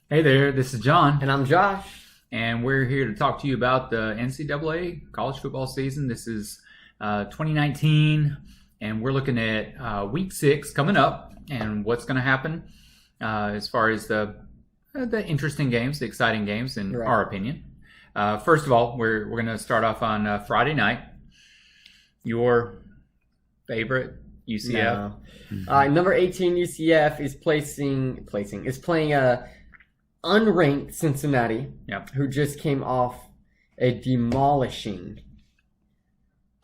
Hey there, this is John, And I'm Josh. and we're here to talk to you about the NCAA college football season. This is 2019, and we're looking at Week 6 coming up and what's going to happen as far as the interesting games, the exciting games, in Right. our opinion. First of all, we're going to start off on Friday night. Your favorite UCF? No. Number 18 UCF is playing unranked Cincinnati, Yep. who just came off a demolishing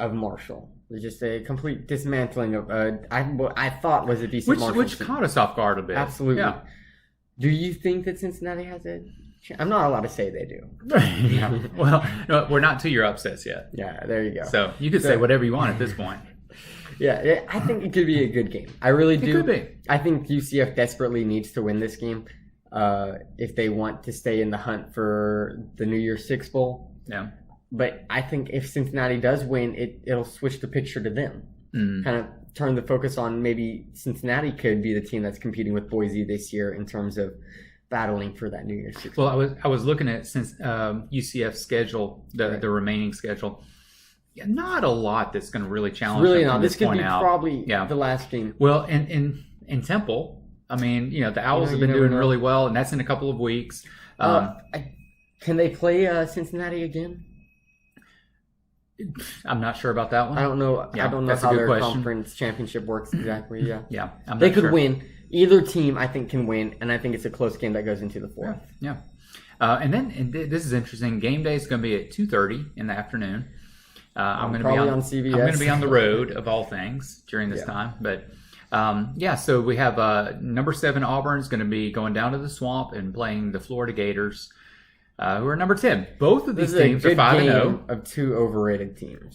of Marshall. It was just a complete dismantling of what I thought was a decent Marshall Which team. caught us off guard a bit. Absolutely. Yeah. Do you think that Cincinnati has a chance? I'm not allowed to say they do. Yeah. Well, no, we're not to your upsets yet. Yeah, there you go. So you could say whatever you want at this point. Yeah, I think it could be a good game. I really do. It could be. I think UCF desperately needs to win this game if they want to stay in the hunt for the New Year's Six Bowl. Yeah. But I think if Cincinnati does win, it'll switch the picture to them. Kind of turn the focus on maybe Cincinnati could be the team that's competing with Boise this year in terms of battling for that New Year's Six Bowl. Well, I was looking at since UCF's schedule, the remaining schedule. Yeah, not a lot that's going to really challenge Really them not. from This could point be out. probably Yeah. the last game. Well, in Temple, I mean, the Owls have you been never doing know. really well, and that's in a couple of weeks. Can they play Cincinnati again? I'm not sure about that one. I don't know. Yeah, I don't know that's a how good their question. conference championship works exactly. Yeah. Yeah, I'm They not could sure. win. Either team, I think, can win, and I think it's a close game that goes into the fourth. Yeah. This is interesting. Game day is going to be at 2:30 in the afternoon. I'm going to be Probably on on CBS. I'm going to be on the road of all things during this time. But so we have number 7 Auburn is going to be going down to the Swamp and playing the Florida Gators, who are number 10. Both of This these is a teams are good 5-0. game of two overrated teams.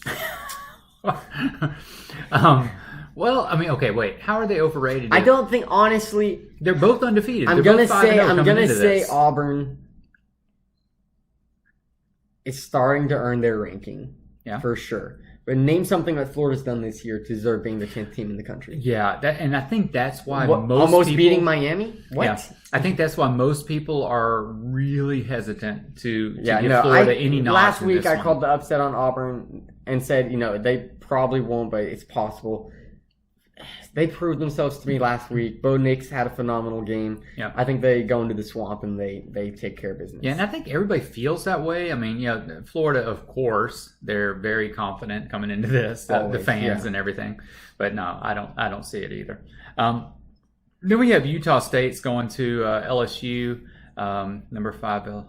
Well, I mean, okay, wait. How are they overrated? I don't think, honestly, They're both undefeated. I'm They're gonna both 5-0 say coming into this. Auburn is starting to earn their ranking. Yeah. For sure. But name something that Florida's done this year to deserve being the 10th team in the country. Yeah, and I think that's why What, most almost people, beating Miami? What? Yeah, I think that's why most people are really hesitant to Yeah, give no. Florida any nod. Last in week this I one. called the upset on Auburn and said, they probably won't, but it's possible. They proved themselves to me last week. Bo Nix had a phenomenal game. Yeah. I think they go into the Swamp and they take care of business. Yeah, and I think everybody feels that way. I mean, Florida, of course, they're very confident coming into this, the Always, fans yeah. and everything. But no, I don't see it either. Then we have Utah State's going to LSU, number 5.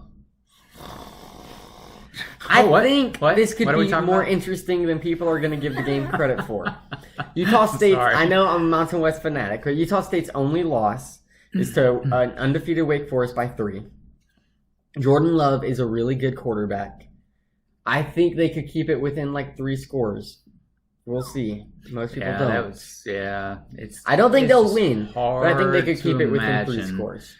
I what? think What? this could What are we be talking more about? interesting than people are going to give the game credit for. Utah State, sorry. I know I'm a Mountain West fanatic, but Utah State's only loss is to an undefeated Wake Forest by 3. Jordan Love is a really good quarterback. I think they could keep it within like 3 scores. We'll see. Most people don't. It's. I don't think it's they'll just win, but I think they hard could to keep it within 3 imagine. scores.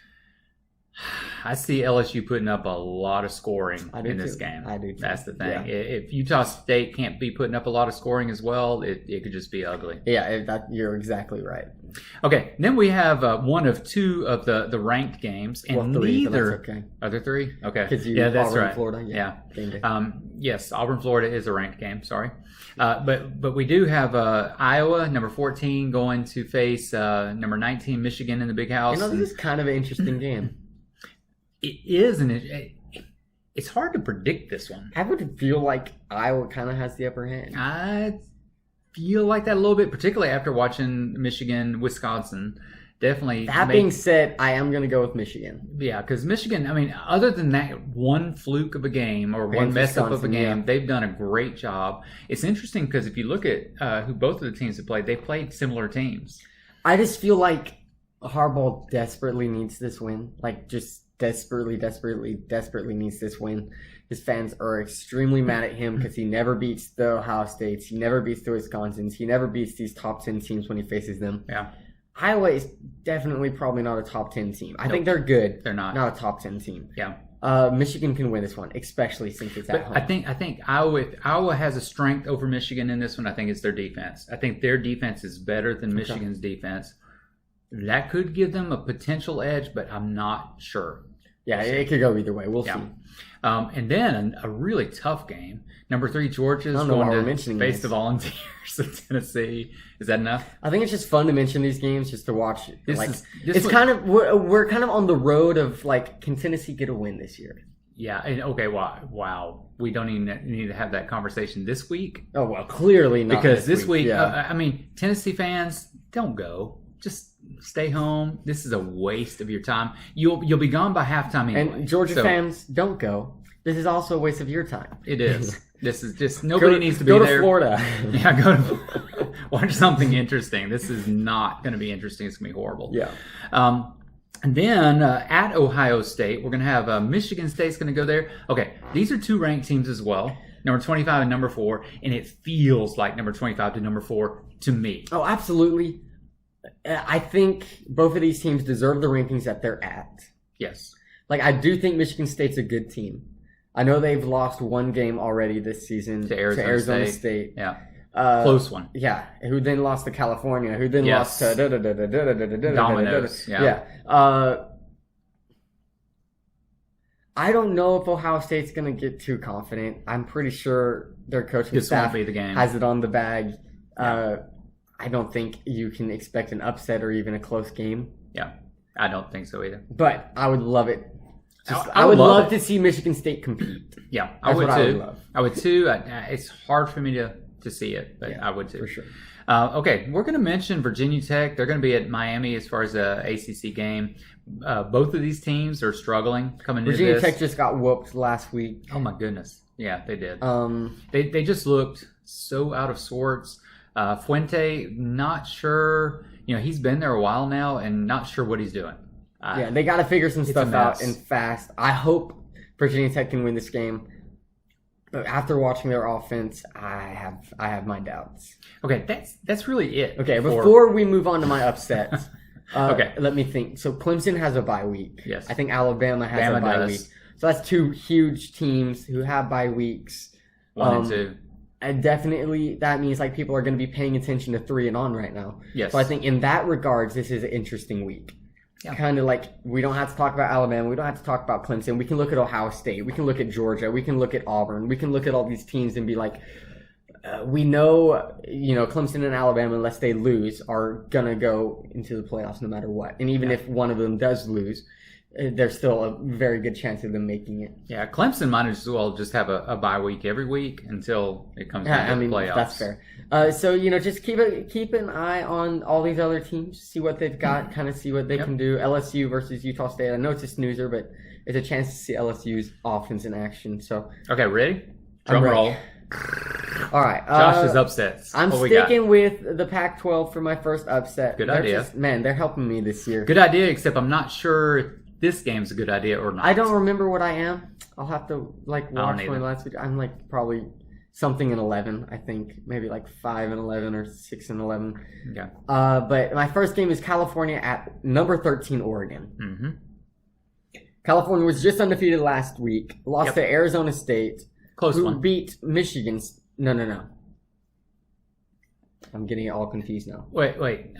I see LSU putting up a lot of scoring I do in this too. game. I do too. That's the thing. Yeah. If Utah State can't be putting up a lot of scoring as well, it could just be ugly. Yeah, you're exactly right. Okay, then we have one of 2 of the ranked games, and Well, 3, but neither. that's okay. Are there 3? Okay. 'Cause you- Yeah, that's Auburn, right. Florida, yeah. Game day. Yes, Auburn, Florida is a ranked game. Sorry, but we do have Iowa, number 14, going to face number 19, Michigan in the Big House. This is kind of an interesting game. It is, and it's hard to predict this one. I would feel like Iowa kind of has the upper hand. I feel like that a little bit, particularly after watching Michigan, Wisconsin. Definitely. That being said, I am going to go with Michigan. Yeah, because Michigan, I mean, other than that one fluke of a game or one Against mess up of a Wisconsin, game, yeah. they've done a great job. It's interesting because if you look at who both of the teams have played, they played similar teams. I just feel like Harbaugh desperately needs this win. Like, just desperately needs this win. His fans are extremely mad at him because he never beats the Ohio States. He never beats the Wisconsins. He never beats these top 10 teams when he faces them. Yeah. Iowa is definitely probably not a top 10 team. I Nope. think they're good. They're not. Not a top 10 team. Yeah. Michigan can win this one, especially since it's at But home. I think Iowa, if Iowa has a strength over Michigan in this one, I think it's their defense. I think their defense is better than Michigan's defense. That could give them a potential edge, but I'm not sure. Yeah, it could go either way. We'll see. And then a really tough game. Number 3, Georgia's going to face the Volunteers of Tennessee. Is that enough? I think it's just fun to mention these games, just to watch. We're kind of on the road of like, can Tennessee get a win this year? Yeah. And okay. Wow. We don't even need to have that conversation this week. Oh well, clearly not. Because this week, Tennessee fans, don't go. Just stay home. This is a waste of your time. You'll be gone by halftime anyway. And Georgia fans, don't go. This is also a waste of your time. It is. This is just nobody needs to be there. Go to Florida. Yeah, go to watch something interesting. This is not going to be interesting. It's going to be horrible. Yeah. And then at Ohio State, we're going to have Michigan State's going to go there. Okay, these are 2 ranked teams as well, number 25 and number 4, and it feels like number 25 to number 4 to me. Oh, absolutely. I think both of these teams deserve the rankings that they're at. Yes. Like, I do think Michigan State's a good team. I know they've lost 1 game already this season to Arizona State. Yeah. Close one. Yeah. Who then lost to California, who then lost to Dominoes. Yeah. I don't know if Ohio State's going to get too confident. I'm pretty sure their coaching staff has it on the bag. I don't think you can expect an upset or even a close game. Yeah, I don't think so either. But I would love it. I would love to see Michigan State compete. Yeah, I would too. I would too. It's hard for me to see it, but I would too. For sure. Okay, we're going to mention Virginia Tech. They're going to be at Miami as far as the ACC game. Both of these teams are struggling coming into this. Virginia Tech just got whooped last week. Oh my goodness. Yeah, they did. They just looked so out of sorts. Fuente, not sure. He's been there a while now and not sure what he's doing. They got to figure some stuff out and fast. I hope Virginia Tech can win this game. But after watching their offense, I have my doubts. Okay, that's really it. Okay, before we move on to my upsets, okay, let me think. So Clemson has a bye week. Yes, I think Alabama has a bye week. So that's 2 huge teams who have bye weeks. 1 and 2. And definitely that means like people are going to be paying attention to 3 and on right now. Yes. So I think in that regards, this is an interesting week. Yeah. Kind of like we don't have to talk about Alabama. We don't have to talk about Clemson. We can look at Ohio State. We can look at Georgia. We can look at Auburn. We can look at all these teams and be like, we know, Clemson and Alabama, unless they lose, are going to go into the playoffs no matter what. And even if one of them does lose, there's still a very good chance of them making it. Yeah, Clemson might as well just have a bye week every week until it comes down to the playoffs. That's fair. So just keep an eye on all these other teams, see what they've got, kind of see what they can do. LSU versus Utah State. I know it's a snoozer, but it's a chance to see LSU's offense in action. So okay, ready? Drum roll. All right. Josh's upsets. I'm sticking with the Pac-12 for my first upset. Good idea. They're helping me this year. Good idea, except I'm not sure if this game's a good idea or not. I don't remember what I am. I'll have to watch my last week. I'm probably something in 11, I think. Maybe 5 and 11 or 6 and 11. Okay. But my first game is California at number 13 Oregon. Mm-hmm. California was just undefeated last week. Lost to Arizona State. Close who one. Beat Michigan. No. I'm getting it all confused now. Wait.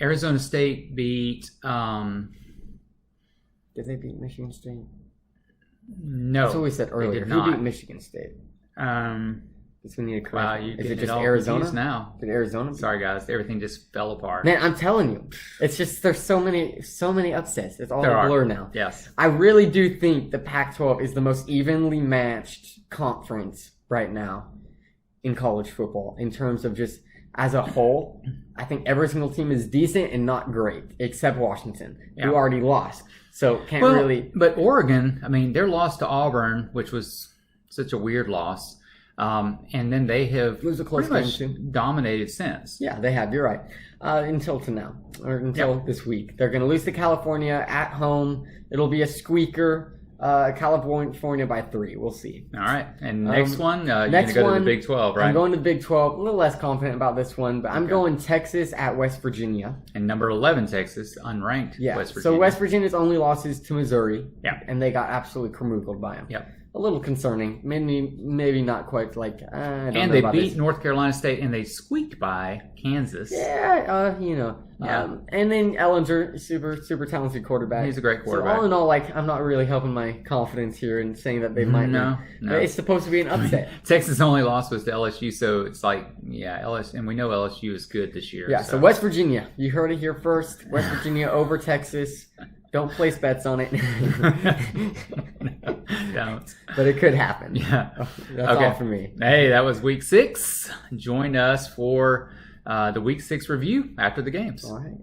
Arizona State beat... Did they beat Michigan State? No. That's what we said earlier. Who beat Michigan State? This we need to correct. Is it just Arizona now? Did Arizona? Sorry, guys. Everything just fell apart. Man, I'm telling you, it's just there's so many upsets. It's all a blur now. Yes. I really do think the Pac-12 is the most evenly matched conference right now in college football in terms of just as a whole. I think every single team is decent and not great, except Washington, who already lost. So can't really. But Oregon, their loss to Auburn, which was such a weird loss, and then they have pretty much dominated since. Yeah, they have. You're right. Until this week, they're going to lose to California at home. It'll be a squeaker. California by 3. We'll see. All right. And next one, you're going to go to the Big 12, right? I'm going to the Big 12. A little less confident about this one, but I'm going Texas at West Virginia. And number 11, Texas, unranked West Virginia. So West Virginia's only losses to Missouri. Yeah. And they got absolutely camoogled by them. Yeah. a little concerning. Maybe not quite like. I don't And know they about beat this. North Carolina State, and they squeaked by Kansas. Yeah, Yeah. and then Ellinger, super talented quarterback. He's a great quarterback. So all in all, like, I'm not really helping my confidence here in saying that they might. No. But it's supposed to be an upset. Texas' only loss was to LSU, so it's like, yeah, LSU, and we know LSU is good this year. Yeah. So West Virginia, you heard it here first. West Virginia over Texas. Don't place bets on it. Don't. But it could happen. Yeah. That's Okay. all for me. Hey, that was week 6. Join us for the week 6 review after the games. All right.